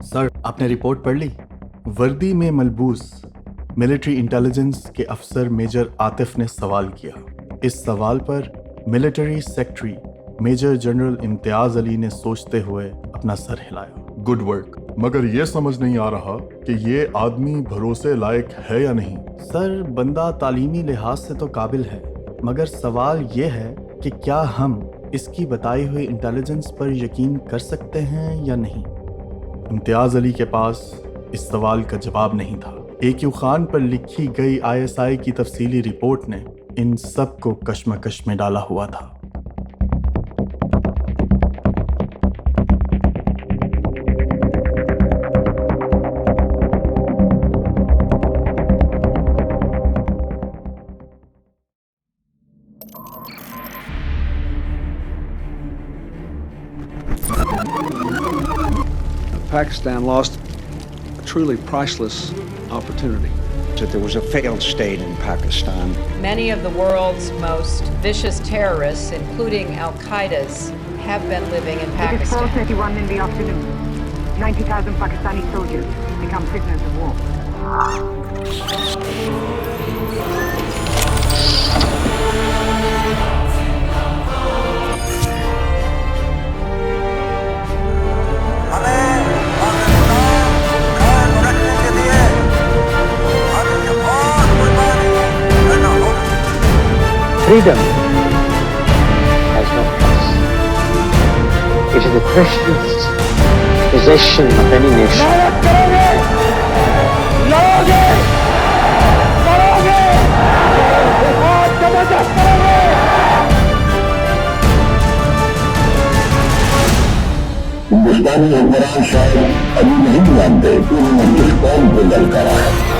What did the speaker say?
Sir, आपने report पढ़ ली? वर्दी में मलबूस मिलिट्री इंटेलिजेंस के अफसर मेजर आतिफ ने सवाल किया। इस सवाल पर military secretary major general Imtiaz Ali ने सोचते हुए अपना सर हिलाया। गुड वर्क, मगर ये समझ नहीं आ रहा कि ये आदमी भरोसे लायक है या नहीं। सर, बंदा तालीमी लिहाज से तो काबिल है, मगर सवाल ये है कि क्या हम इसकी बताई हुई इंटेलिजेंस पर यकीन कर सकते हैं या नहीं। इम्तियाज अली के पास इस सवाल का जवाब नहीं था। AQ खान पर लिखी गई ISI की तफसीली रिपोर्ट ने इन सब को कश्मकश में डाला हुआ था। Pakistan lost a truly priceless opportunity. That there was a failed state in Pakistan. Many of the world's most vicious terrorists, including Al-Qaeda's, have been living in Pakistan. It is 4:31 in the afternoon. 90,000 Pakistani soldiers become prisoners of war. Freedom has no price. It is the precious possession of any nation. हिंदुस्तानी हुक्मरान शायद अभी नहीं जानते कि उन्होंने किस कौम को ललकारा है।